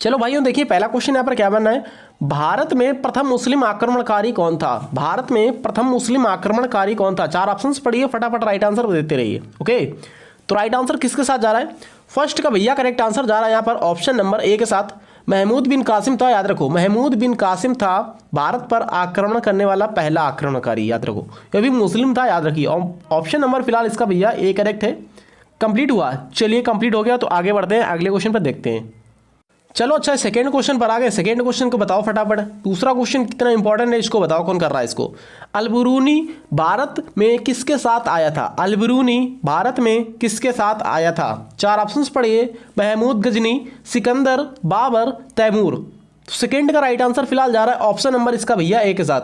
चलो भाइयों देखिए पहला क्वेश्चन यहाँ पर क्या बनना है, भारत में प्रथम मुस्लिम आक्रमणकारी कौन था। भारत में प्रथम मुस्लिम आक्रमणकारी कौन था। चार ऑप्शंस पढ़िए, फटाफट राइट आंसर देते रहिए। ओके, तो राइट आंसर किसके साथ जा रहा है, फर्स्ट का भैया करेक्ट आंसर जा रहा है यहाँ पर ऑप्शन नंबर ए के साथ, महमूद बिन कासिम था। याद रखो महमूद बिन कासिम था भारत पर आक्रमण करने वाला पहला आक्रमणकारी, याद रखो यह भी मुस्लिम था, याद रखिए। ऑप्शन नंबर फिलहाल इसका भैया ए करेक्ट है। कंप्लीट हुआ, चलिए कंप्लीट हो गया तो आगे बढ़ते हैं, अगले क्वेश्चन पर देखते हैं। चलो अच्छा सेकंड क्वेश्चन पर आ गए, सेकंड क्वेश्चन को बताओ फटाफट। दूसरा क्वेश्चन कितना इंपॉर्टेंट है इसको बताओ, कौन कर रहा है इसको। अलबरूनी भारत में किसके साथ आया था। अलबरूनी भारत में किसके साथ आया था। चार ऑप्शंस पढ़िए, महमूद गजनी, सिकंदर, बाबर, तैमूर। तो सेकंड का राइट आंसर फिलहाल जा रहा है ऑप्शन नंबर इसका भैया ए के साथ,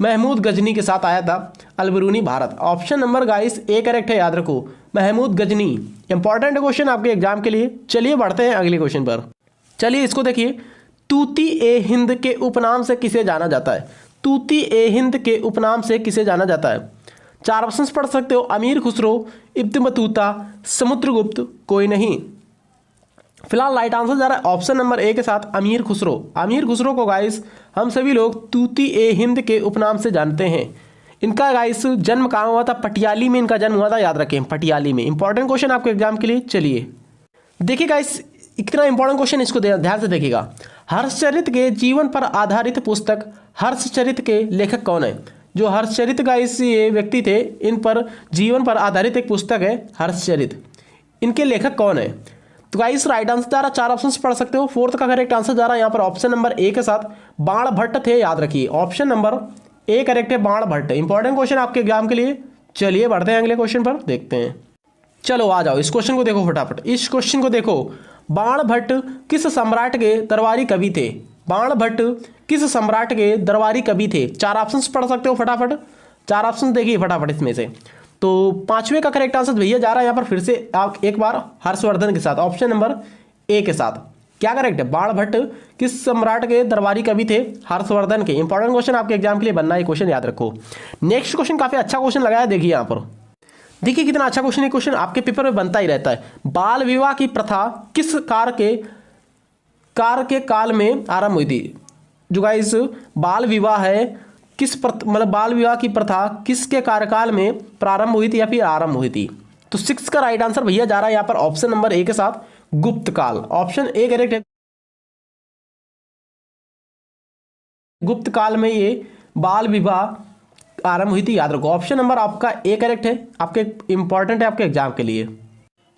महमूद गजनी के साथ आया था Alberuni Bharat. Option number guys A correct है, याद रखो महमूद गजनी। इंपॉर्टेंट क्वेश्चन आपके एग्जाम के लिए। चलिए बढ़ते हैं अगले क्वेश्चन पर। चलिए इसको देखिए, तूती ए हिंद के उपनाम से किसे जाना जाता है। तूती ए हिंद के उपनाम से किसे जाना जाता है। चार ऑप्शंस पढ़ सकते हो, अमीर खुसरो, इब्न बतूता, समुद्रगुप्त, कोई नहीं। फिलहाल राइट आंसर जा रहा है ऑप्शन नंबर ए के साथ, अमीर खुसरो। अमीर खुसरो को गाइस हम सभी लोग तूती ए हिंद के उपनाम से जानते हैं। इनका गाइस जन्म कहाँ हुआ था, पटियाली में इनका जन्म हुआ था, याद रखें पटियाली में। इंपॉर्टेंट क्वेश्चन आपके एग्जाम के लिए। चलिए देखिए गाइस इतना इंपॉर्टेंट क्वेश्चन, इसको ध्यान से देखिएगा। हर्षचरित के जीवन पर आधारित पुस्तक, हर्षचरित के लेखक कौन है। जो हर्षचरित गाइस ये व्यक्ति थे, इन पर जीवन पर आधारित एक पुस्तक है हर्षचरित, इनके लेखक कौन है। तो गाइस राइट आंसर जा रहा, चार ऑप्शंस पढ़ सकते हो। फोर्थ का करेक्ट आंसर जा रहा है यहाँ पर ऑप्शन नंबर ए के साथ, बाण भट्ट थे, याद रखिए ऑप्शन नंबर ए करेक्ट है, बाण भट्ट। इंपॉर्टेंट क्वेश्चन आपके एग्जाम के लिए। चलिए बढ़ते हैं अगले क्वेश्चन पर, देखते हैं। चलो आ जाओ, इस क्वेश्चन को देखो फटाफट। इस क्वेश्चन को देखो, बाण भट्ट किस सम्राट के दरबारी कवि थे। बाण भट्ट किस सम्राट के दरबारी कवि थे। चार ऑप्शंस पढ़ सकते हो फटाफट, चार ऑप्शन देखिए फटाफट इसमें से। तो पांचवें का करेक्ट आंसर भैया जा रहा है यहाँ पर फिर से आप एक बार, हर्षवर्धन के साथ, ऑप्शन नंबर ए के साथ। क्या करेक्ट है, बाण भट्ट किस सम्राट के दरबारी कवि थे, हर्षवर्धन के। इंपॉर्टेंट क्वेश्चन आपके एग्जाम के लिए बनना है, क्वेश्चन याद रखो। नेक्स्ट क्वेश्चन काफी अच्छा क्वेश्चन लगाया, देखिए यहाँ पर, देखिए कितना अच्छा क्वेश्चन है। क्वेश्चन आपके पेपर में बनता ही रहता है। बाल विवाह की प्रथा किस कार के काल में आरंभ हुई थी। जो गाइस बाल विवाह है, किस मतलब बाल विवाह की प्रथा किसके कार्यकाल में प्रारंभ हुई थी या फिर आरंभ हुई थी। तो सिक्स का राइट आंसर भैया जा रहा है यहाँ पर ऑप्शन नंबर ए के साथ, गुप्त काल। ऑप्शन ए करेक्ट है, गुप्त काल में ये बाल विवाह आरंभ हुई थी, याद रखो। ऑप्शन नंबर आपका ए करेक्ट है, आपके इंपॉर्टेंट है आपके एग्जाम के लिए।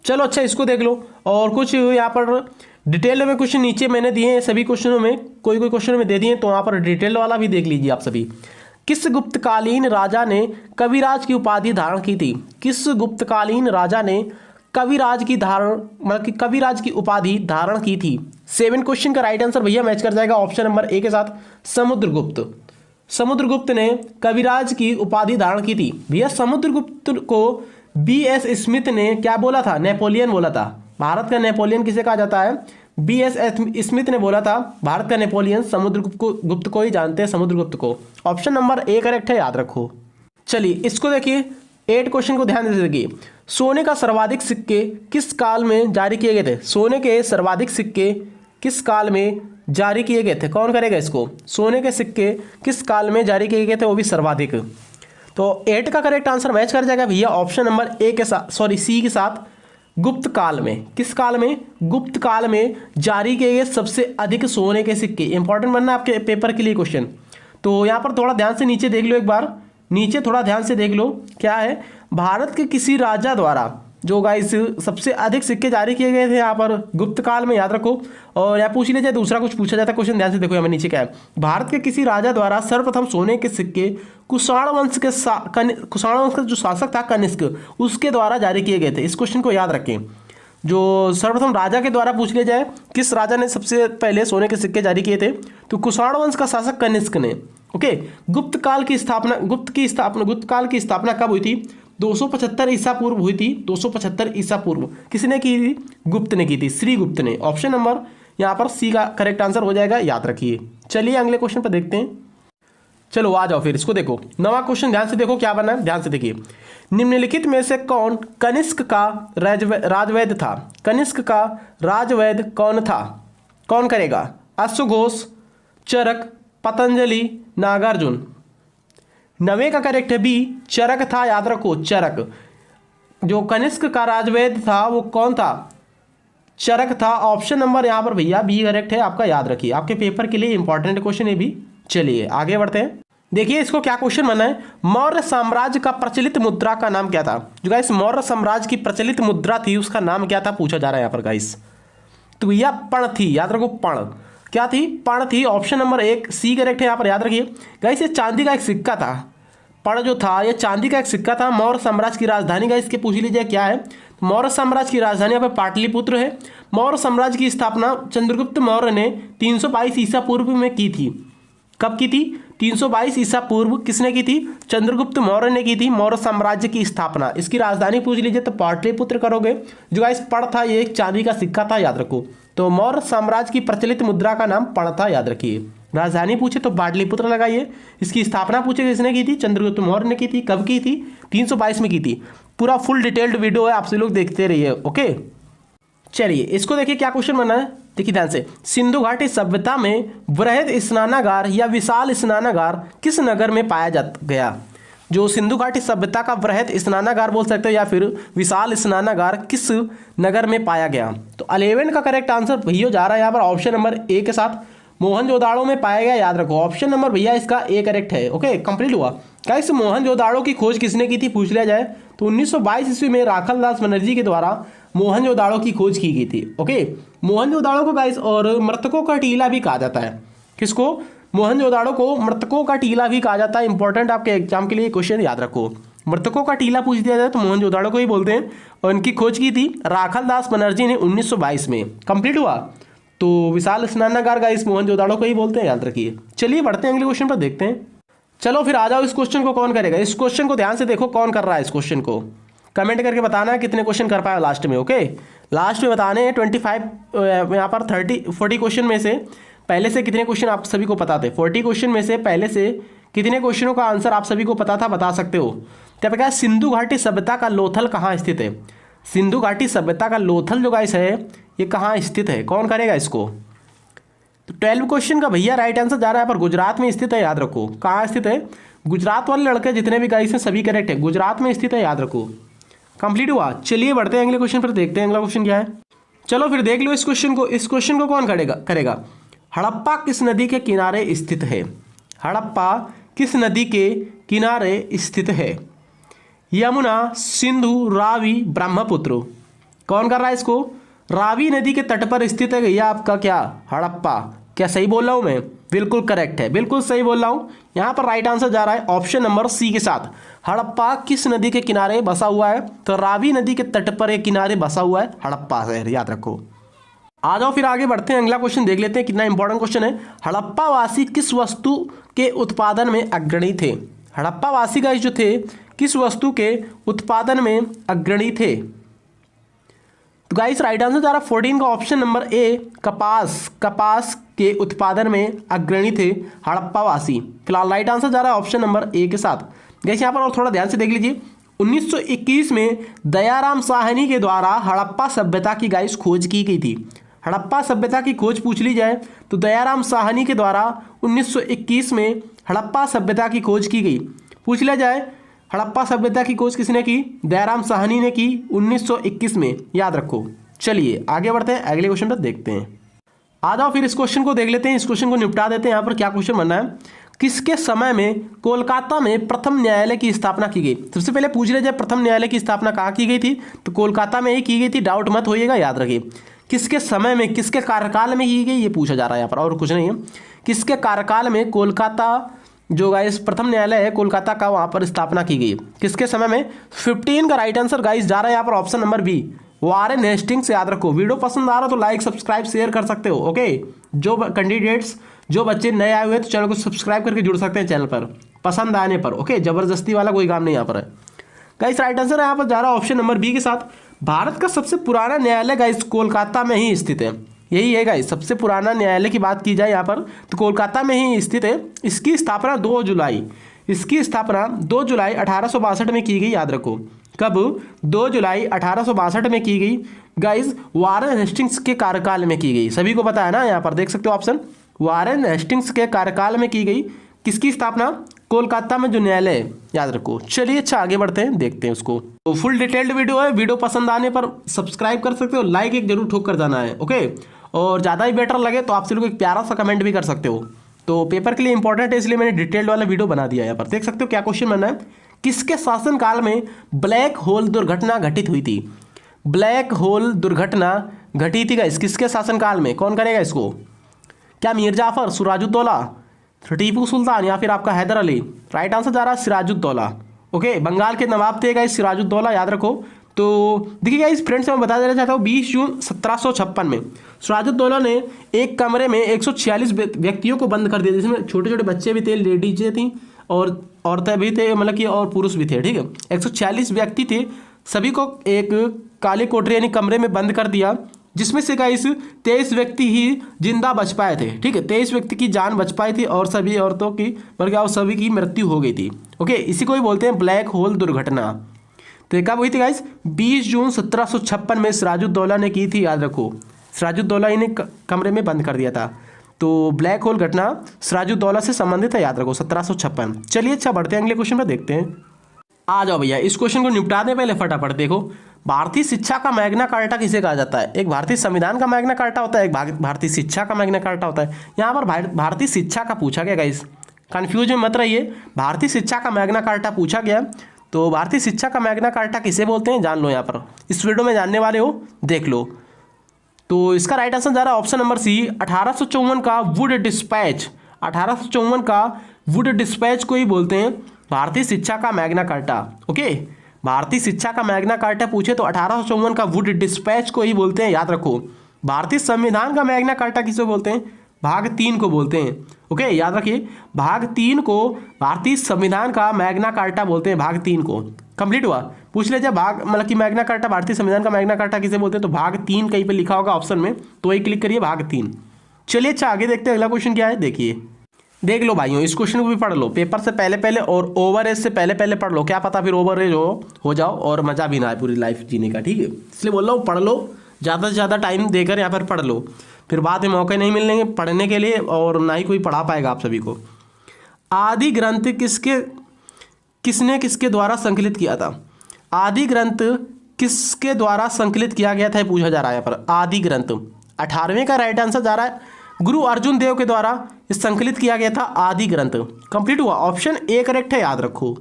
चलो अच्छा इसको देख लो, और कुछ यहाँ पर डिटेल में क्वेश्चन नीचे मैंने दिए हैं, सभी क्वेश्चनों में कोई क्वेश्चन में दे दिए, तो वहाँ पर डिटेल वाला भी देख लीजिए आप सभी। किस गुप्तकालीन राजा ने कविराज की उपाधि धारण की थी। किस गुप्तकालीन राजा ने कविराज की कविराज की उपाधि धारण की थी। 7 क्वेश्चन का राइट आंसर भैया मैच कर जाएगा ऑप्शन नंबर ए के साथ, समुद्रगुप्त। समुद्रगुप्त ने कविराज की उपाधि धारण की थी। भैया समुद्रगुप्त को B.S. स्मिथ ने क्या बोला था, नेपोलियन बोला था। भारत का नेपोलियन किसे कहा जाता है, B.S. स्मिथ ने बोला था भारत का नेपोलियन समुद्रगुप्त को ही जानते हैं, समुद्रगुप्त को। ऑप्शन नंबर ए करेक्ट है, याद रखो। चलिए इसको देखिए, 8 क्वेश्चन को ध्यान से देखिए। सोने का सर्वाधिक सिक्के किस काल में जारी किए गए थे। सोने के सर्वाधिक सिक्के किस काल में जारी किए गए थे, कौन करेगा इसको। सोने के सिक्के किस काल में जारी किए गए थे, वो भी सर्वाधिक। तो 8 का करेक्ट आंसर मैच कर जाएगा भैया ऑप्शन नंबर ए के साथ, सॉरी सी के साथ, गुप्त काल में। किस काल में, गुप्त काल में जारी किए गए सबसे अधिक सोने के सिक्के। इंपॉर्टेंट बनना है आपके पेपर के लिए क्वेश्चन। तो यहाँ पर थोड़ा ध्यान से नीचे देख लो, एक बार नीचे थोड़ा ध्यान से देख लो, क्या है, भारत के किसी राजा द्वारा जो गाइस सबसे अधिक सिक्के जारी किए गए थे यहाँ पर गुप्त काल में, याद रखो। और यहाँ पूछ लिया जाए दूसरा कुछ पूछा जाता है क्वेश्चन, ध्यान से देखो यहाँ नीचे क्या है। भारत के किसी राजा द्वारा सर्वप्रथम सोने के सिक्के कुषाण वंश का जो शासक था कनिष्क, उसके द्वारा जारी किए गए थे। इस क्वेश्चन को याद रखें, जो सर्वप्रथम राजा के द्वारा पूछ लिया जाए किस राजा ने सबसे पहले सोने के सिक्के जारी किए थे, तो कुषाण वंश का शासक कनिष्क ने। ओके, गुप्त काल की स्थापना कब हुई थी, 275 ईसा पूर्व हुई थी। 275 ईसा पूर्व किसने की थी, गुप्त ने की थी, श्री गुप्त ने। ऑप्शन नंबर यहाँ पर सी का करेक्ट आंसर हो जाएगा, याद रखिए। चलिए अगले क्वेश्चन पर देखते हैं। चलो आ जाओ फिर, इसको देखो, नवा क्वेश्चन ध्यान से देखो क्या बना है, ध्यान से देखिए। निम्नलिखित में से कौन कनिष्क का राजवैद्य था। कनिष्क का राजवैद्य कौन था। कौन करेगा? अश्वघोष, चरक, पतंजलि, नागार्जुन। 9वें का करेक्ट है बी, चरक था, याद रखो चरक। जो कनिष्क का राजवैद्य था वो कौन था? चरक था। ऑप्शन नंबर यहाँ पर भैया बी करेक्ट है आपका, याद रखिए, आपके पेपर के लिए इंपॉर्टेंट क्वेश्चन है भी। चलिए आगे बढ़ते हैं। देखिए इसको क्या क्वेश्चन बना है, मौर्य साम्राज्य का प्रचलित मुद्रा का नाम क्या था? जो गाइस मौर्य साम्राज्य की प्रचलित मुद्रा थी उसका नाम क्या था पूछा जा रहा है यहाँ पर गाइस। तो भैया पण थी, याद रखो पण। क्या थी? पण थी। ऑप्शन नंबर 1 सी करेक्ट है यहाँ पर, याद रखिए गाइस। ये चांदी का एक सिक्का था, पण जो था ये चांदी का एक सिक्का था। मौर्य साम्राज्य की राजधानी गाइस इसके पूछ लीजिए क्या है। मौर्य साम्राज्य की राजधानी यहाँ पर पाटलिपुत्र है। मौर्य साम्राज्य की स्थापना चंद्रगुप्त मौर्य ने 322 ईसा पूर्व में की थी। कब की थी? 322 ईसा पूर्व किसने की थी? चंद्रगुप्त मौर्य ने की थी मौर्य साम्राज्य की स्थापना। इसकी राजधानी पूछ लीजिए तो पाटलिपुत्र करोगे। जो गाइस पण था ये एक चांदी का सिक्का था, याद रखो। तो मौर्य साम्राज्य की प्रचलित मुद्रा का नाम पण था, याद रखिए। राजधानी पूछे तो पाटलिपुत्र लगाइए। इसकी स्थापना पूछे किसने की थी? चंद्रगुप्त मौर्य ने की थी। कब की थी? 322 में की थी। पूरा फुल डिटेल्ड वीडियो है, आपसे लोग देखते रहिए। ओके चलिए इसको देखिए क्या क्वेश्चन बना है, देखिए ध्यान से। सिंधु घाटी सभ्यता में वृहद स्नानागार या विशाल स्नानागार किस नगर में पाया जा गया? जो सिंधु घाटी सभ्यता का वृहद स्नानागार बोल सकते हो या फिर विशाल स्नानागार किस नगर में पाया गया? तो 11 का करेक्ट आंसर भैया जा रहा है यहाँ पर ऑप्शन नंबर ए के साथ, मोहनजोदाड़ो में पाया गया, याद रखो। ऑप्शन नंबर भैया इसका ए करेक्ट है। ओके कंप्लीट हुआ। गाइस मोहनजोदाड़ो की खोज किसने की थी पूछ लिया जाए तो 1922 ईस्वी में राखालदास बनर्जी के द्वारा मोहनजोदाड़ो की खोज की गई थी। ओके मोहनजोदाड़ो को गाइस और मृतकों का टीला भी कहा जाता है। किसको? मोहनजोदाड़ो को मृतकों का टीला भी कहा जाता है। इंपॉर्टेंट आपके एग्जाम के लिए क्वेश्चन याद रखो। मृतकों का टीला पूछ दिया जाए तो मोहनजोदाड़ो को ही बोलते हैं। और इनकी खोज की थी राखालदास बनर्जी ने 1922 में। कंप्लीट हुआ। तो विशाल स्नानागार गाइस मोहनजोदाड़ो को ही बोलते हैं, याद रखिए। चलिए बढ़ते हैं अगले क्वेश्चन पर, देखते हैं। चलो फिर आ जाओ, इस क्वेश्चन को कौन करेगा? इस क्वेश्चन को ध्यान से देखो कौन कर रहा है इस क्वेश्चन को। कमेंट करके बताना है कितने क्वेश्चन कर पाए लास्ट में। ओके लास्ट में बताने हैं 25 यहाँ पर 40 क्वेश्चन में से पहले से कितने क्वेश्चन आप सभी को पता थे। 40 क्वेश्चन में से पहले से कितने क्वेश्चनों का आंसर आप सभी को पता था, बता सकते हो। तब क्या सिंधु घाटी सभ्यता का लोथल कहाँ स्थित है? सिंधु घाटी सभ्यता का लोथल जो गाइस है ये कहाँ स्थित है? कौन करेगा इसको? तो 12 क्वेश्चन का भैया राइट आंसर जा रहा है पर गुजरात में स्थित है, याद रखो। कहाँ स्थित है? गुजरात वाले लड़के जितने भी गाइस हैं सभी करेक्ट है, गुजरात में स्थित है, याद रखो। कंप्लीट हुआ। चलिए बढ़ते हैं अगले क्वेश्चन पर, देखते हैं अगला क्वेश्चन क्या है। चलो फिर देख लो इस क्वेश्चन को। इस क्वेश्चन को कौन करेगा? हड़प्पा किस नदी के किनारे स्थित है? हड़प्पा किस नदी के किनारे स्थित है? यमुना, सिंधु, रावी, ब्रह्मपुत्र। कौन कर रहा है इसको? रावी नदी के तट पर स्थित है भैया आपका क्या? हड़प्पा। क्या सही बोल रहा हूं मैं? बिल्कुल करेक्ट है, बिल्कुल सही बोल रहा हूं। यहां पर राइट आंसर जा रहा है ऑप्शन नंबर सी के साथ। हड़प्पा किस नदी के किनारे बसा हुआ है? तो रावी नदी के तट पर एक किनारे बसा हुआ है हड़प्पा शहर, याद रखो। आ जाओ फिर आगे बढ़ते हैं, अगला क्वेश्चन देख लेते हैं, कितना इंपॉर्टेंट क्वेश्चन है। हड़प्पा वासी किस वस्तु के उत्पादन में अग्रणी थे? हड़प्पा वासी गाइस जो थे किस वस्तु के उत्पादन में अग्रणी थे? तो गाइस राइट आंसर जा रहा है 14 का ऑप्शन नंबर ए, कपास। कपास के उत्पादन में अग्रणी थे हड़प्पा वासी। फिलहाल राइट आंसर जा रहा है ऑप्शन नंबर ए के साथ। गाइस यहाँ पर और थोड़ा ध्यान से देख लीजिए। 1921 में दयाराम साहनी के द्वारा हड़प्पा सभ्यता की गाइस खोज की गई थी। हड़प्पा सभ्यता की खोज पूछ ली जाए तो दयाराम साहनी के द्वारा 1921 में हड़प्पा सभ्यता की खोज की गई। पूछ लिया जाए हड़प्पा सभ्यता की खोज किसने की? दयाराम साहनी ने की 1921 में, याद रखो। चलिए आगे बढ़ते हैं, अगले क्वेश्चन पर देखते हैं। आ जाओ फिर इस क्वेश्चन को देख लेते हैं, इस क्वेश्चन को निपटा देते हैं। यहाँ पर क्या क्वेश्चन बनना है? किसके समय में कोलकाता में प्रथम न्यायालय की स्थापना की गई? सबसे पहले पूछ लिया जाए प्रथम न्यायालय की स्थापना कहाँ की गई थी? तो कोलकाता में ही की गई थी, डाउट मत होइएगा, याद रखिए। किसके समय में, किसके कार्यकाल में की गई ये पूछा जा रहा है यहाँ पर, और कुछ नहीं है। किसके कार्यकाल में कोलकाता जो गाइस प्रथम न्यायालय है कोलकाता का वहाँ पर स्थापना की गई? किसके समय में? 15 का राइट आंसर गाइस जा रहा है यहाँ पर option number B, Warren Hastings, याद रखो। वीडियो पसंद आ रहा तो लाइक सब्सक्राइब शेयर कर सकते हो। ओके जो कैंडिडेट्स जो बच्चे नए आए हुए तो चैनल को सब्सक्राइब करके जुड़ सकते हैं चैनल पर पसंद आने पर। ओके जबरदस्ती वाला कोई काम नहीं यहाँ पर है। गाइस राइट आंसर यहाँ पर जा रहा है ऑप्शन नंबर बी के साथ। भारत का सबसे पुराना न्यायालय गाइस कोलकाता में ही स्थित है, यही है गाइस। सबसे पुराना न्यायालय की बात की जाए यहाँ पर तो कोलकाता में ही स्थित है। इसकी स्थापना 2 जुलाई 1862 में की गई, याद रखो। कब? 2 जुलाई 1862 में की गई गाइस, वारेन हेस्टिंग्स के कार्यकाल में की गई। सभी को पता है ना, यहाँ पर देख सकते हो ऑप्शन, वारेन हेस्टिंग्स के कार्यकाल में की गई। किसकी स्थापना? कोलकाता में जो न्यायालय, याद रखो। चलिए अच्छा आगे बढ़ते हैं, देखते हैं उसको। तो फुल डिटेल्ड वीडियो है, वीडियो पसंद आने पर सब्सक्राइब कर सकते हो, लाइक एक जरूर ठोक कर जाना है, ओके। और ज़्यादा ही बेटर लगे तो आपसे लोग एक प्यारा सा कमेंट भी कर सकते हो। तो पेपर के लिए इंपॉर्टेंट है, इसलिए मैंने डिटेल्ड वाला वीडियो बना दिया है। यहाँ पर देख सकते हो क्या क्वेश्चन बनना है। किसके शासनकाल में ब्लैक होल दुर्घटना घटित हुई थी? ब्लैक होल दुर्घटना घटी थी गाइस किसके शासनकाल में? कौन करेगा इसको? क्या मीर जाफर, सिराजुद्दौला, टीपू सुल्तान या फिर आपका हैदर अली? राइट आंसर जा रहा है सिराजुद्दौला, ओके। बंगाल के नवाब थे गाइस सिराजुद्दौला, याद रखो। तो देखिए गाइस फ्रेंड्स, मैं बता देना चाहता हूँ 20 जून 1756 में सिराजुद्दौला ने एक कमरे में 146 व्यक्तियों को बंद कर दिया, जिसमें छोटे छोटे बच्चे भी थे, लेडीजें थी और औरतें भी थे, मतलब कि और पुरुष भी थे, ठीक है। 146 व्यक्ति थे, सभी को एक काली कोठरी यानी कमरे में बंद कर दिया, जिसमें से गाइस 23 व्यक्ति ही जिंदा बच पाए थे, ठीक है। 23 व्यक्ति की जान बच पाई थी और सभी औरतों की, बल्कि सभी की मृत्यु हो गई थी, ओके। इसी को ही बोलते हैं ब्लैक होल दुर्घटना। तो कब हुई थी गाइस? 20 जून 1756 में सिराजुद्दौला ने की थी, याद रखो। सिराजुद्दौला ही ने कमरे में बंद कर दिया था। तो ब्लैक होल घटना सिराजुद्दौला से संबंधित है, याद रखो, 1756। चलिए अच्छा बढ़ते हैं अगले क्वेश्चन पर, देखते हैं। आ जाओ भैया, इस क्वेश्चन को निपटा दें पहले फटाफट। देखो, भारतीय शिक्षा का मैग्ना कार्टा किसे कहा जाता है? एक भारतीय संविधान का मैग्ना कार्टा होता है, एक भारतीय शिक्षा का मैग्ना कार्टा होता है। यहाँ पर भारतीय शिक्षा का पूछा गया गाइस, कंफ्यूज में मत रहिए। भारतीय शिक्षा का मैग्ना कार्टा पूछा गया, तो भारतीय शिक्षा का मैग्ना कार्टा किसे बोलते हैं जान लो। यहाँ पर इस वीडियो में जानने वाले हो, देख लो। तो इसका राइट आंसर जा रहा है ऑप्शन नंबर सी, 1854 का वुड डिस्पैच। 1854 का वुड डिस्पैच को ही बोलते हैं भारतीय शिक्षा का मैग्ना कार्टा, ओके। भारतीय शिक्षा का मैग्ना कार्टा पूछे तो 1854 का वुड डिस्पैच को ही बोलते हैं, याद रखो। भारतीय संविधान का मैग्ना कार्टा किसे बोलते हैं? भाग 3 को बोलते हैं, ओके, याद रखिए। भाग 3 को भारतीय संविधान का मैग्ना कार्टा बोलते हैं, भाग 3 को। कंप्लीट हुआ? पूछ ले जब भाग, मतलब कि मैग्ना कार्टा, भारतीय संविधान का मैग्ना कार्टा किसे बोलते हैं, तो भाग 3 कहीं पे लिखा होगा ऑप्शन में, तो वही क्लिक करिए, भाग 3। चलिए अच्छा आगे देखते हैं, अगला क्वेश्चन क्या है, देखिए। देख लो भाइयों, इस क्वेश्चन को भी पढ़ लो, पेपर से पहले पहले और ओवर एज से पहले पहले पढ़ लो, क्या पता फिर ओवर एज हो जाओ और मजा भी ना आए पूरी लाइफ जीने का, ठीक है। इसलिए बोल रहा हूँ पढ़ लो, ज़्यादा से ज़्यादा टाइम देकर यहाँ पर पढ़ लो, फिर बाद में मौके नहीं मिलेंगे पढ़ने के लिए और ना ही कोई पढ़ा पाएगा आप सभी को। आदि ग्रंथ किसने द्वारा संकलित किया था? आदि ग्रंथ किसके द्वारा संकलित किया गया था, पूछा जा रहा है यहाँ पर। आदि ग्रंथ 18वें का राइट आंसर जा रहा है, गुरु अर्जुन देव के द्वारा संकलित किया गया था आदि ग्रंथ। कंप्लीट हुआ? ऑप्शन ए करेक्ट है, याद रखो।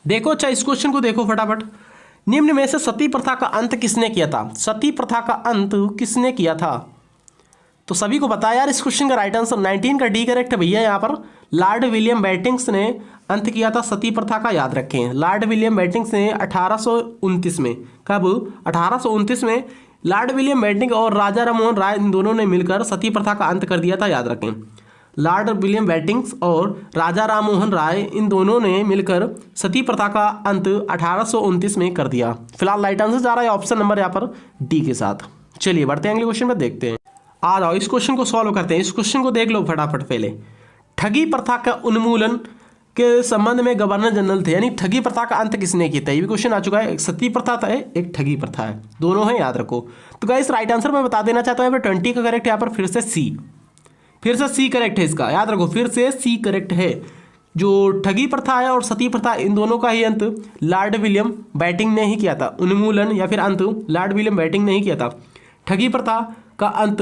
देखो अच्छा, इस क्वेश्चन को देखो फटाफट। निम्न में से सती प्रथा का अंत किसने किया था? सती प्रथा का अंत किसने किया था? तो सभी को पता है यार, इस क्वेश्चन का राइट आंसर 19 का डी करेक्ट है भैया। यहाँ पर लॉर्ड विलियम बेंटिंक्स ने अंत किया था सती प्रथा का, याद रखें। लॉर्ड विलियम बेंटिंक्स ने 1829 में, कब? 1829 में लॉर्ड विलियम बेंटिंक और राजा राममोहन राय इन दोनों ने मिलकर सती प्रथा का अंत कर दिया था, याद रखें। लॉर्ड विलियम बेंटिंक्स और राजा राममोहन राय इन दोनों ने मिलकर सती प्रथा का अंत 1829 में कर दिया। फिलहाल राइट आंसर जा रहा है ऑप्शन नंबर यहाँ पर डी के साथ। चलिए बढ़ते हैं अगले क्वेश्चन पर, देखते हैं। आ जाओ, इस क्वेश्चन को सॉल्व करते हैं। इस क्वेश्चन को देख लो फटाफट पहले। ठगी प्रथा का उन्मूलन के संबंध में गवर्नर जनरल थे, यानी ठगी प्रथा का अंत किसने किया था? ये भी क्वेश्चन आ चुका है। एक सती प्रथा था, एक ठगी प्रथा है, दोनों है, याद रखो। तो गाइस राइट आंसर मैं बता देना चाहता हूँ, 20 का करेक्ट है यहाँ पर, फिर से सी करेक्ट है इसका, याद रखो, फिर से सी करेक्ट है। जो ठगी प्रथा है और सती प्रथा, इन दोनों का ही अंत लॉर्ड विलियम बेंटिंक ने ही किया था। उन्मूलन या फिर अंत लॉर्ड विलियम बेंटिंक ने ही किया था। ठगी प्रथा का अंत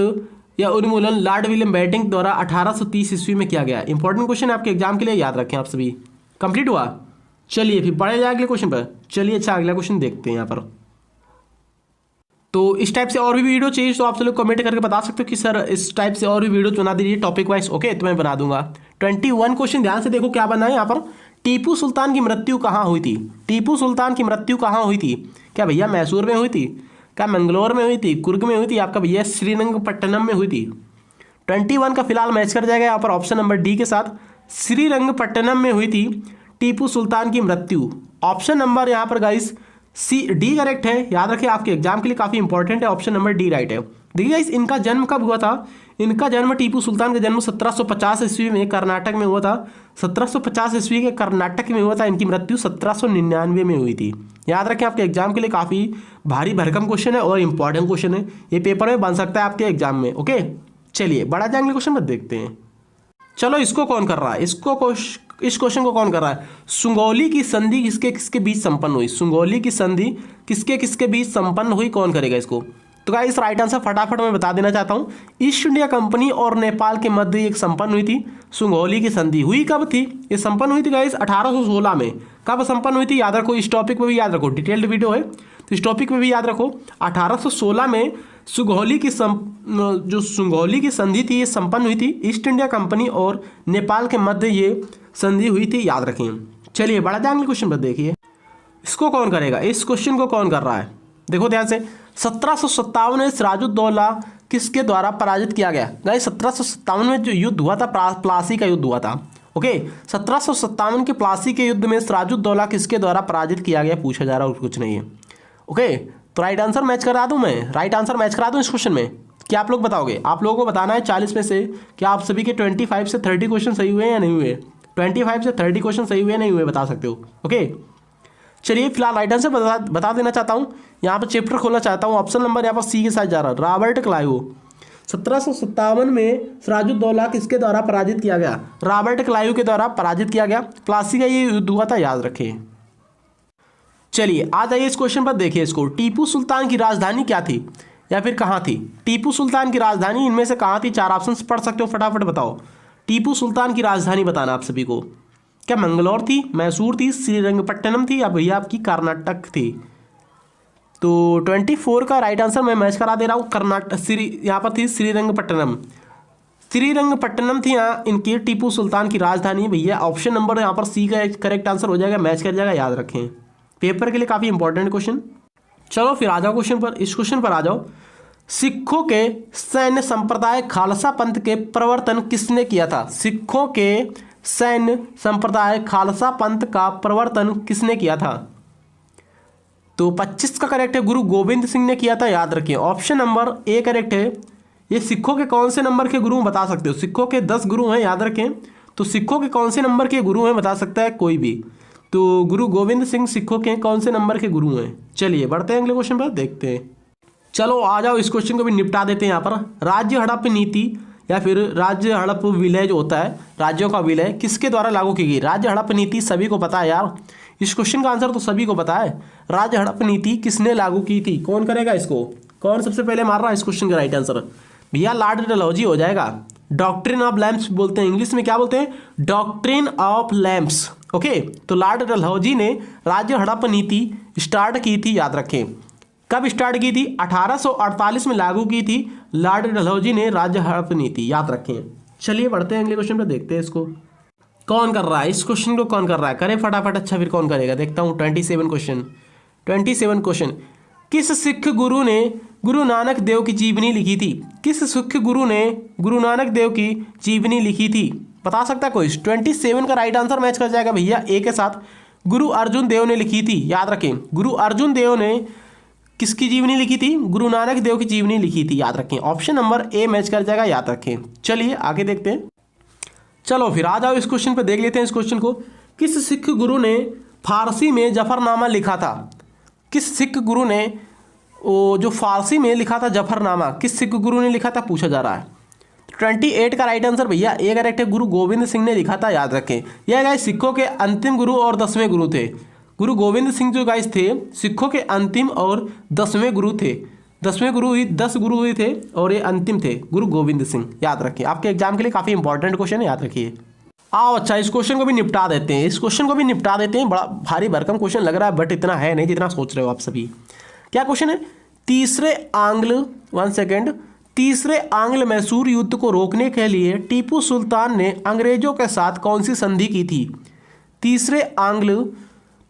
या उन्मूलन लॉर्ड विलियम बेंटिंक द्वारा 1830 ईस्वी में किया गया। इंपॉर्टेंट क्वेश्चन है आपके एग्जाम के लिए, याद रखें आप सभी। कंप्लीट हुआ? चलिए फिर बढ़े जाए अगले क्वेश्चन पर। चलिए अच्छा अगला क्वेश्चन देखते हैं यहाँ पर। तो इस टाइप से और भी वीडियो चाहिए तो आप लोग कमेंट करके बता सकते हो कि सर इस टाइप से और भी वीडियो बना दीजिए टॉपिक वाइज, ओके, तो मैं बना दूंगा। 21 क्वेश्चन ध्यान से देखो क्या बना है यहाँ पर। टीपू सुल्तान की मृत्यु कहाँ हुई थी? टीपू सुल्तान की मृत्यु कहाँ हुई थी? क्या भैया मैसूर में हुई थी? क्या मंगलोर में हुई थी? कुर्ग में हुई थी? आपका भैया श्रीरंगपट्टनम में हुई थी। 21 का फिलहाल मैच कर जाएगा यहाँ पर ऑप्शन नंबर डी के साथ। श्रीरंगपट्टनम में हुई थी टीपू सुल्तान की मृत्यु। ऑप्शन नंबर यहाँ पर गाइस सी डी करेक्ट है, याद रखिए आपके एग्जाम के लिए काफ़ी इंपॉर्टेंट है, ऑप्शन नंबर डी राइट है। देखिए गाइस, इनका जन्म कब हुआ था? इनका जन्म, टीपू सुल्तान का जन्म 1750 ईस्वी में कर्नाटक में हुआ था। 1750 ईस्वी के कर्नाटक में हुआ था। इनकी मृत्यु 1799 में हुई थी। याद रखें, आपके एग्जाम के लिए काफ़ी भारी भरकम क्वेश्चन है और इंपॉर्टेंट क्वेश्चन है, ये पेपर में बन सकता है आपके एग्जाम में। ओके, चलिए बड़ा अगले क्वेश्चन में देखते हैं। चलो, इसको कौन कर रहा है? इस क्वेश्चन को कौन कर रहा है? सुगौली की संधि किसके किसके बीच संपन्न हुई? सुगौली की संधि किसके किसके बीच संपन्न हुई? कौन करेगा इसको? तो गाइस, राइट आंसर फटाफट मैं बता देना चाहता हूँ। ईस्ट इंडिया कंपनी और नेपाल के मध्य एक संपन्न हुई थी सुगौली की संधि। हुई कब थी? ये संपन्न हुई थी गाइस 1816 में। कब संपन्न हुई थी? याद रखो, इस टॉपिक पे भी याद रखो, डिटेल्ड वीडियो है तो इस टॉपिक पे भी याद रखो। 1816 में सुगौली की जो सुगौली की संधि थी ये संपन्न हुई थी। ईस्ट इंडिया कंपनी और नेपाल के मध्य ये संधि हुई थी, याद रखें। चलिए बड़ा अगले क्वेश्चन पर देखिए, इसको कौन करेगा? इस क्वेश्चन को कौन कर रहा है? देखो ध्यान से। 1757 में सिराजुद्दौला किसके द्वारा पराजित किया गया? गाइस, 1757 में जो युद्ध हुआ था, प्लासी का युद्ध हुआ था। ओके, 1757 के प्लासी के युद्ध में सिराजुद्दौला किसके द्वारा पराजित किया गया पूछा जा रहा है, और कुछ नहीं है। ओके, तो राइट आंसर मैच करा दूं मैं? राइट आंसर मैच करा दूं इस क्वेश्चन में? क्या आप लोग बताओगे? आप लोगों को बताना है 40 में से क्या आप सभी के 25 से 30 क्वेश्चन सही हुए या नहीं हुए। 25 से 30 क्वेश्चन सही हुए नहीं हुए बता सकते हो। ओके, चलिए फिलहाल राइट आंसर बता देना चाहता हूँ। यहाँ पर चैप्टर खोलना चाहता हूँ। ऑप्शन नंबर यहाँ पर सी के साथ जा रहा है, रॉबर्ट क्लाइव। 1757 में सिराजुद्दौला किसके द्वारा पराजित किया गया? रॉबर्ट क्लाइव के द्वारा पराजित किया गया। प्लासी का ये युद्ध हुआ था, याद रखें। चलिए आ जाइए इस क्वेश्चन पर, देखिए इसको। टीपू सुल्तान की राजधानी क्या थी या फिर कहाँ थी? टीपू सुल्तान की राजधानी इनमें से कहाँ थी? 4 ऑप्शन पढ़ सकते हो, फटाफट बताओ। टीपू सुल्तान की राजधानी बताना आप सभी को। क्या मंगलौर थी, मैसूर थी, श्रीरंगपट्टनम थी, या भैया आपकी कर्नाटक थी? तो 24 का राइट आंसर मैं मैच करा दे रहा हूँ। यहाँ पर थी श्रीरंगपट्टनम। श्रीरंगपट्टनम थी यहाँ इनकी टीपू सुल्तान की राजधानी भैया। ऑप्शन नंबर यहाँ पर सी का करेक्ट आंसर हो जाएगा, मैच कर जाएगा, याद रखें। पेपर के लिए काफ़ी इंपॉर्टेंट क्वेश्चन। चलो फिर आ जाओ क्वेश्चन पर। इस क्वेश्चन पर आ जाओ। सिखों के सैन्य संप्रदाय खालसा पंथ के प्रवर्तन किसने किया था? सिखों के सैन्य संप्रदाय खालसा पंथ का प्रवर्तन किसने किया था? तो 25 का करेक्ट है, गुरु गोविंद सिंह ने किया था, याद रखिए। ऑप्शन नंबर ए करेक्ट है। ये सिखों के कौन से नंबर के गुरु बता सकते हो? सिखों के 10 गुरु हैं, याद रखें। तो सिखों के कौन से नंबर के गुरु हैं बता सकता है कोई भी। तो गुरु गोविंद सिंह सिखों के कौन से नंबर के गुरु हैं? चलिए बढ़ते हैं अगले क्वेश्चन पर, देखते हैं। चलो आ जाओ, इस क्वेश्चन को भी निपटा देते हैं। यहाँ पर राज्य हड़प नीति या फिर राज्य हड़प विलय जो होता है, राज्यों का विलय किसके द्वारा लागू की गई? राज्य हड़प नीति सभी को पता है यार, इस क्वेश्चन का आंसर तो सभी को पता है। राज्य हड़प नीति किसने लागू की थी? कौन करेगा इसको? कौन सबसे पहले मार रहा है इस क्वेश्चन का राइट आंसर? भैया लॉर्ड डलहौजी हो जाएगा। डॉक्ट्रिन ऑफ लैम्प्स बोलते हैं, इंग्लिश में क्या बोलते हैं? Doctrine of lamps. ओके, तो लॉर्ड डलहौजी ने राज्य हड़प नीति स्टार्ट की थी, याद रखें। कब स्टार्ट की थी? 1848 में लागू की थी लॉर्ड डलहौजी ने राज्य हड़प नीति, याद रखें। चलिए बढ़ते हैं अगले क्वेश्चन पर, देखते हैं इसको कौन कर रहा है। इस क्वेश्चन को कौन कर रहा है? करें फटाफट। अच्छा फिर कौन करेगा देखता हूँ। 27 क्वेश्चन। किस सिख गुरु ने गुरु नानक देव की जीवनी लिखी थी? किस सिख गुरु ने गुरु नानक देव की जीवनी लिखी थी? बता सकता है कोई? 27 का राइट आंसर मैच कर जाएगा भैया ए के साथ। गुरु अर्जुन देव ने लिखी थी, याद रखें। गुरु अर्जुन देव ने किसकी जीवनी लिखी थी? गुरु नानक देव की जीवनी लिखी थी, याद रखें। ऑप्शन नंबर ए मैच कर जाएगा, याद रखें। चलिए आगे देखते हैं। चलो फिर आ जाओ, इस क्वेश्चन पे देख लेते हैं इस क्वेश्चन को। किस सिख गुरु ने फारसी में जफरनामा लिखा था? किस सिख गुरु ने जो फारसी में लिखा था जफरनामा, किस सिख गुरु ने लिखा था पूछा जा रहा है। 28 का राइट आंसर भैया ए करेक्ट है, गुरु गोविंद सिंह ने लिखा था, याद रखें। यह गाइस सिखों के अंतिम गुरु और 10वें गुरु थे। गुरु गोविंद सिंह जो गाइस थे सिखों के अंतिम और 10वें गुरु थे। 10वें गुरु ही 10 गुरु हुए थे और ये अंतिम थे गुरु गोविंद सिंह, याद रखिए। आपके एग्जाम के लिए काफ़ी इंपॉर्टेंट क्वेश्चन है, याद रखिए। आओ अच्छा, इस क्वेश्चन को भी निपटा देते हैं। बड़ा भारी भरकम क्वेश्चन लग रहा है बट इतना है नहीं जितना सोच रहे हो आप सभी। क्या क्वेश्चन है? तीसरे आंग्ल मैसूर युद्ध को रोकने के लिए टीपू सुल्तान ने अंग्रेजों के साथ कौन सी संधि की थी? तीसरे आंग्ल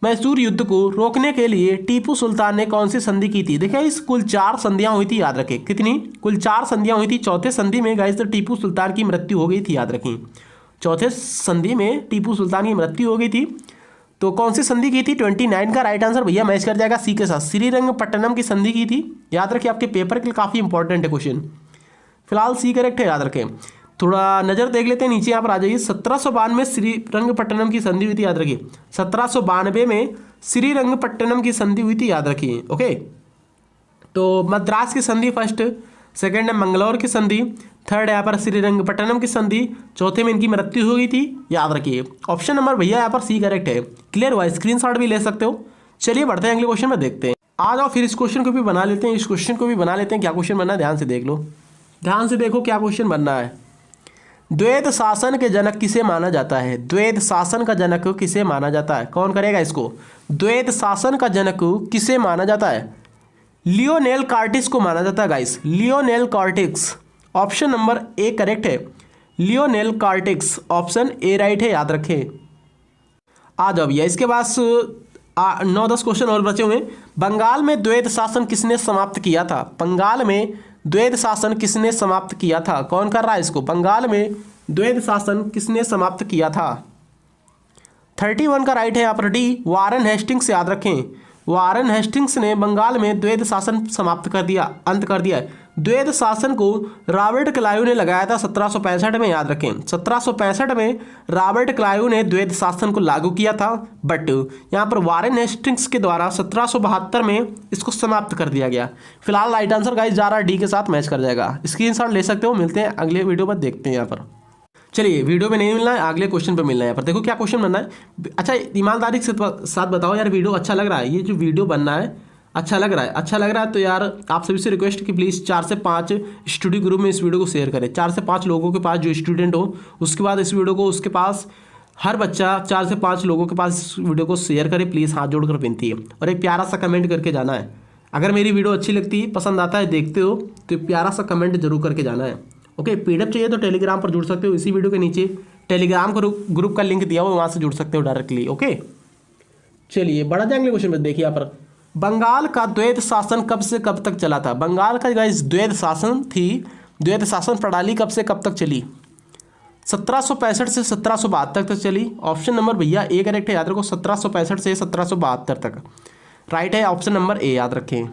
मैसूर युद्ध को रोकने के लिए टीपू सुल्तान ने कौन सी संधि की थी? देखिए इस कुल 4 संधियां हुई थी, याद रखें। कितनी? कुल 4 संधियां हुई थी। चौथे संधि में गाइस टीपू सुल्तान की मृत्यु हो गई थी, याद रखें। चौथे संधि में टीपू सुल्तान की मृत्यु हो गई थी। तो कौन सी संधि की थी? 29 का राइट आंसर भैया मैच कर जाएगा सी के साथ। श्रीरंगपट्टनम की संधि की थी। याद रखिए, आपके पेपर के लिए काफ़ी इंपॉर्टेंट है क्वेश्चन। फिलहाल सी करेक्ट है, याद रखें। थोड़ा नज़र देख लेते हैं नीचे, यहाँ पर आ जाइए। 1792 में श्रीरंगपट्टनम की संधि हुई थी, याद रखिए। 1792 में श्रीरंगपट्टनम की संधि हुई थी, याद रखिए। ओके, तो मद्रास की संधि फर्स्ट, सेकंड है मंगलौर की संधि, थर्ड है यहाँ पर श्रीरंगपट्टनम की संधि, चौथे में इनकी मृत्यु हो गई थी, याद रखिए। ऑप्शन नंबर भैया यहाँ पर सी करेक्ट है। क्लियर हुआ? स्क्रीनशॉट भी ले सकते हो। चलिए बढ़ते हैं अगले क्वेश्चन में, देखते हैं। आ जाओ फिर इस क्वेश्चन को भी बना लेते हैं, इस क्वेश्चन को भी बना लेते हैं। क्या क्वेश्चन बनना है ध्यान से देख लो, ध्यान से देखो क्या क्वेश्चन बनना है। द्वैत शासन के जनक किसे माना जाता है? द्वैत शासन का जनक किसे माना जाता है? कौन करेगा इसको? द्वैत शासन का जनक किसे माना जाता है? लियोनेल कार्टिक्स को माना जाता है guys, Lionel Curtis. Option number A correct है, Lionel Curtis. Option A right है, याद रखें। आ जाओ भैया, इसके पास 9-10 क्वेश्चन और बचे हुए। बंगाल में द्वैत शासन किसने समाप्त किया था? बंगाल में द्वैत शासन किसने समाप्त किया था? कौन कर रहा है इसको? बंगाल में द्वैत शासन किसने समाप्त किया था? 31 का राइट है यहाँ पर डी, वारन हेस्टिंग्स। याद रखें, वारन हेस्टिंग्स ने बंगाल में द्वैत शासन समाप्त कर दिया, अंत कर दिया है। द्वैत शासन को रॉबर्ट क्लाइव ने लगाया था 1765 में, याद रखें। 1765 में रॉबर्ट क्लाइव ने द्वैत शासन को लागू किया था, बट यहाँ पर वारन हेस्टिंग्स के द्वारा 1772 में इसको समाप्त कर दिया गया। फिलहाल राइट आंसर गाइस जा रहा है डी के साथ, मैच कर जाएगा। स्क्रीनशॉट ले सकते हो। मिलते हैं अगले वीडियो पर, देखते हैं यहाँ पर। चलिए, वीडियो में नहीं मिलना है, अगले क्वेश्चन पे मिलना है। यहाँ पर देखो क्या क्वेश्चन बनना है। अच्छा, ईमानदारी के साथ बताओ यार, वीडियो अच्छा लग रहा है? ये जो वीडियो बनना है अच्छा लग रहा है? अच्छा लग रहा है तो यार आप सभी से रिक्वेस्ट कि प्लीज़ 4 से 5 स्टडी ग्रुप में इस वीडियो को शेयर करें। 4 से 5 लोगों के पास जो स्टूडेंट हो, उसके बाद इस वीडियो को उसके पास हर बच्चा 4 से 5 लोगों के पास इस वीडियो को शेयर करे प्लीज़, हाथ जोड़कर विनती है। और एक प्यारा सा कमेंट करके जाना है। अगर मेरी वीडियो अच्छी लगती है, पसंद आता है, देखते हो, तो प्यारा सा कमेंट जरूर करके जाना है। ओके, पीडीएफ चाहिए तो टेलीग्राम पर जुड़ सकते हो। इसी वीडियो के नीचे टेलीग्राम ग्रुप का लिंक दिया हुआ, वहाँ से जुड़ सकते हो डायरेक्टली। ओके, चलिए बढ़ा जाए अगले क्वेश्चन में। देखिए यहाँ पर, बंगाल का द्वैत शासन कब से कब तक चला था? बंगाल का गाइस द्वैत शासन थी, द्वैत शासन प्रणाली कब से कब तक चली? 1765 से 1772 तक चली। ऑप्शन नंबर भैया ए करेक्ट है, याद रखो। 1765 से 1772 तक राइट है, ऑप्शन नंबर ए, याद रखें।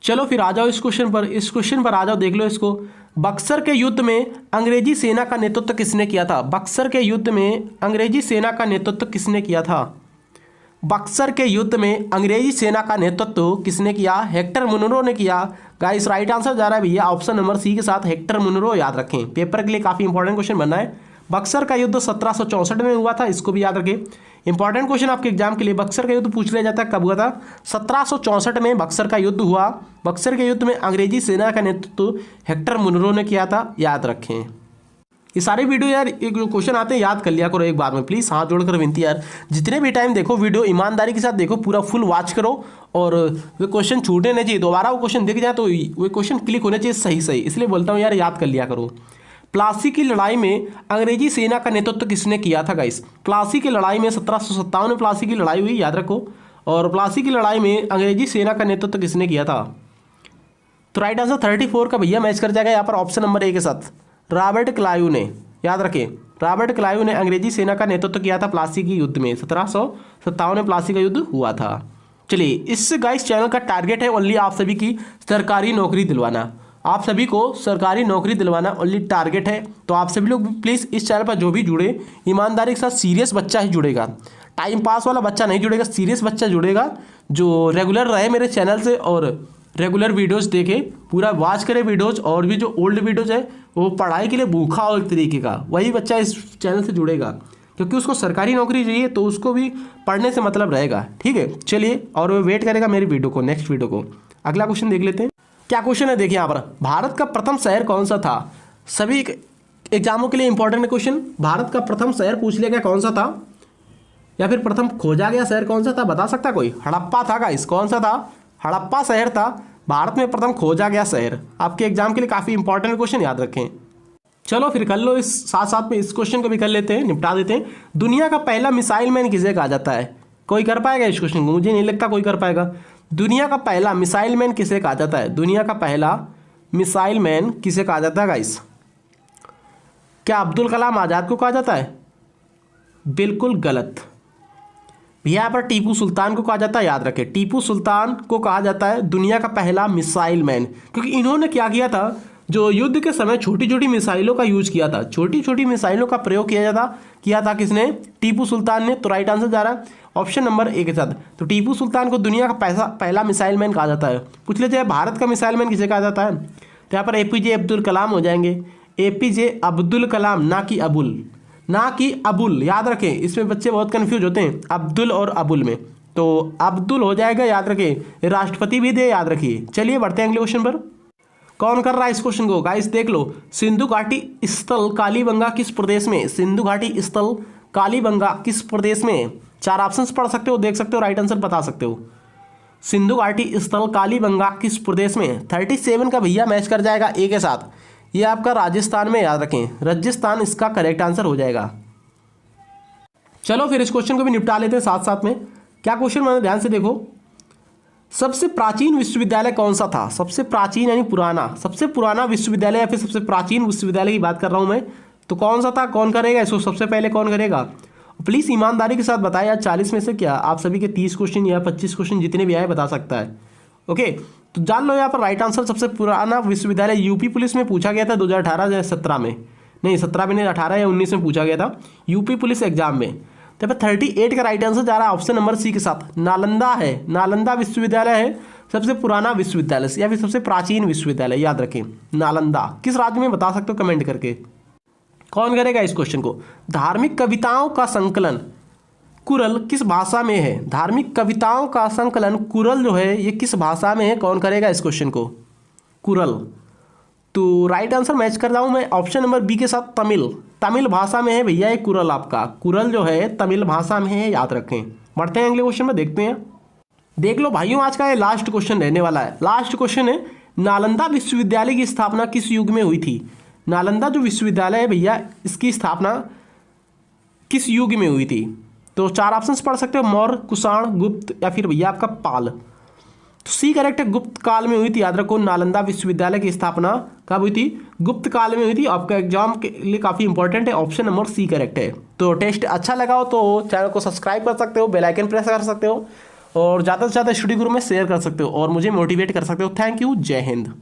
चलो फिर आ जाओ इस क्वेश्चन पर, इस क्वेश्चन पर आ जाओ, देख लो इसको। बक्सर के युद्ध में अंग्रेजी सेना का नेतृत्व किसने किया था? बक्सर के युद्ध में अंग्रेजी सेना का नेतृत्व किसने किया था? बक्सर के युद्ध में अंग्रेजी सेना का नेतृत्व किसने किया? हेक्टर मुनरो ने किया। गाइस राइट आंसर जा रहा है भैया ऑप्शन नंबर सी के साथ, हेक्टर मुनरो। याद रखें, पेपर के लिए काफ़ी इंपॉर्टेंट क्वेश्चन बनना है। बक्सर का युद्ध 1764 में हुआ था, इसको भी याद रखें। इंपॉर्टेंट क्वेश्चन आपके एग्जाम के लिए। बक्सर का युद्ध पूछ लिया जाता है कब हुआ था? 1764 में बक्सर का युद्ध हुआ। बक्सर के युद्ध में अंग्रेजी सेना का नेतृत्व हेक्टर मुनरो ने किया था, याद रखें। ये सारे वीडियो यार एक क्वेश्चन आते हैं, याद कर लिया करो एक बार में प्लीज़, हाथ जोड़कर विनती यार। जितने भी टाइम देखो वीडियो ईमानदारी के साथ देखो, पूरा फुल वॉच करो, और वो क्वेश्चन छूटने नहीं चाहिए। दोबारा वो क्वेश्चन दिख जाए तो वो क्वेश्चन क्लिक होने चाहिए सही सही, इसलिए बोलता हूँ यार याद कर लिया करो। प्लासी की लड़ाई में अंग्रेजी सेना का नेतृत्व किसने किया था गाइस? प्लासी की लड़ाई में 1757 में प्लासी की लड़ाई हुई, याद रखो। और प्लासी की लड़ाई में अंग्रेजी सेना का नेतृत्व किसने किया था? तो राइट आंसर 34 का भैया मैच कर जाएगा यहाँ पर ऑप्शन नंबर ए के साथ, रॉबर्ट क्लाइव ने। याद रखें, रॉबर्ट क्लाइव ने अंग्रेजी सेना का नेतृत्व किया था प्लासी की युद्ध में। 1757 में प्लासी का युद्ध हुआ था। चलिए, इस गाइस चैनल का टारगेट है ओनली आप सभी की सरकारी नौकरी दिलवाना। आप सभी को सरकारी नौकरी दिलवाना ओनली टारगेट है। तो आप सभी लोग प्लीज़ इस चैनल पर जो भी जुड़े, ईमानदारी के साथ सीरियस बच्चा ही जुड़ेगा, टाइम पास वाला बच्चा नहीं जुड़ेगा, सीरियस बच्चा जुड़ेगा जो रेगुलर रहे मेरे चैनल से और रेगुलर वीडियोस देखे, पूरा वॉच करे वीडियोस। और भी जो ओल्ड वीडियोस है वो पढ़ाई के लिए भूखा हो एक तरीके का, वही बच्चा इस चैनल से जुड़ेगा, क्योंकि उसको सरकारी नौकरी चाहिए तो उसको भी पढ़ने से मतलब रहेगा। ठीक है, चलिए, और वो वेट करेगा मेरी वीडियो को, नेक्स्ट वीडियो को। अगला क्वेश्चन देख लेते हैं क्या क्वेश्चन है। देखिए यहाँ पर, भारत का प्रथम शहर कौन सा था? सभी एग्जामों के लिए इंपॉर्टेंट क्वेश्चन। भारत का प्रथम शहर पूछ लिया गया कौन सा था, या फिर प्रथम खोजा गया शहर कौन सा था, बता सकता कोई? हड़प्पा था गाइस। कौन सा था? हड़प्पा शहर था भारत में प्रथम खोजा गया शहर। आपके एग्जाम के लिए काफ़ी इंपॉर्टेंट क्वेश्चन, याद रखें। चलो फिर कर लो, इस साथ साथ में इस क्वेश्चन को भी कर लेते हैं, निपटा देते हैं। दुनिया का पहला मिसाइल मैन किसे कहा जाता है? कोई कर पाएगा इस क्वेश्चन को? मुझे नहीं लगता कोई कर पाएगा। दुनिया का पहला मिसाइल मैन किसे कहा जाता है? दुनिया का पहला मिसाइल मैन किसे कहा जाता है गाइस? क्या अब्दुल कलाम आज़ाद को कहा जाता है? बिल्कुल गलत। भैया यहाँ पर टीपू सुल्तान को कहा जाता है, याद रखें टीपू सुल्तान को कहा जाता है दुनिया का पहला मिसाइल मैन, क्योंकि इन्होंने क्या किया था, जो युद्ध के समय छोटी छोटी मिसाइलों का यूज किया था, छोटी छोटी मिसाइलों का प्रयोग किया था किसने, टीपू सुल्तान ने। तो राइट आंसर जा रहा है ऑप्शन नंबर ए के साथ। तो टीपू सुल्तान को दुनिया का पहला मिसाइल मैन कहा जाता है। पूछ लेते हैं भारत का मिसाइल मैन किसे कहा जाता है, तो यहाँ पर एपीजे अब्दुल कलाम हो जाएंगे, एपीजे अब्दुल कलाम, ना कि अबुल, याद रखें इसमें बच्चे बहुत कंफ्यूज होते हैं अब्दुल और अबुल में, तो अब्दुल हो जाएगा, याद रखें। राष्ट्रपति भी दे, याद रखिए। चलिए बढ़ते हैं अगले क्वेश्चन पर। कौन कर रहा है इस क्वेश्चन को, गाइस देख लो। सिंधु घाटी स्थल कालीबंगा किस प्रदेश में, सिंधु घाटी स्थल कालीबंगा किस प्रदेश में। 4 ऑप्शंस पढ़ सकते हो, देख सकते हो, राइट आंसर बता सकते हो। सिंधु घाटी स्थल कालीबंगा किस प्रदेश में। 37 का भैया मैच कर जाएगा ए के साथ। ये आपका राजस्थान में, याद रखें राजस्थान इसका करेक्ट आंसर हो जाएगा। चलो फिर इस क्वेश्चन को भी निपटा लेते हैं साथ साथ में। क्या क्वेश्चन मैंने ध्यान से देखो, सबसे प्राचीन विश्वविद्यालय कौन सा था, सबसे प्राचीन यानी पुराना, सबसे पुराना विश्वविद्यालय या फिर सबसे प्राचीन विश्वविद्यालय की बात कर रहा हूं मैं, तो कौन सा था, कौन करेगा इसको सबसे पहले, कौन करेगा। प्लीज़ ईमानदारी के साथ बताएं यार, 40 में से क्या आप सभी के 30 क्वेश्चन या 25 क्वेश्चन जितने भी आए बता सकता है। ओके, तो जान लो यहाँ पर राइट आंसर सबसे पुराना विश्वविद्यालय यूपी पुलिस में पूछा गया था 2018 या 17 में, नहीं 17 में नहीं, 18 या 19 में पूछा गया था यूपी पुलिस एग्जाम में। तो 38 का राइट आंसर जा रहा है ऑप्शन नंबर सी के साथ, नालंदा है। नालंदा विश्वविद्यालय है सबसे पुराना विश्वविद्यालय या फिर सबसे प्राचीन विश्वविद्यालय, याद रखें नालंदा। किस राज्य में बता सकते हो कमेंट करके। कौन करेगा इस क्वेश्चन को। धार्मिक कविताओं का संकलन कुरल किस भाषा में है, धार्मिक कविताओं का संकलन कुरल जो है ये किस भाषा में है, कौन करेगा इस क्वेश्चन को, कुरल। तो राइट आंसर मैच कर रहा हूं मैं ऑप्शन नंबर बी के साथ, तमिल भाषा में है भैया ये कुरल। आपका कुरल जो है तमिल भाषा में है, याद रखें। बढ़ते हैं अगले क्वेश्चन में, देखते हैं। देख लो भाइयों, आज का ये लास्ट क्वेश्चन रहने वाला है। लास्ट क्वेश्चन है, नालंदा विश्वविद्यालय की स्थापना किस युग में हुई थी। नालंदा जो विश्वविद्यालय है भैया इसकी स्थापना किस युग में हुई थी। तो 4 ऑप्शंस पढ़ सकते हो, मौर्य, कुषाण, गुप्त या फिर भैया आपका पाल। तो सी करेक्ट है, गुप्त काल में हुई थी। याद रखो नालंदा विश्वविद्यालय की स्थापना कब हुई थी, गुप्त काल में हुई थी। आपका एग्जाम के लिए काफ़ी इंपॉर्टेंट है, ऑप्शन नंबर सी करेक्ट है। तो टेस्ट अच्छा लगा हो तो चैनल को सब्सक्राइब कर सकते हो, बेल आइकन प्रेस कर सकते हो और ज़्यादा से ज़्यादा स्टडी ग्रुप में शेयर कर सकते हो और मुझे मोटिवेट कर सकते हो। थैंक यू, जय हिंद।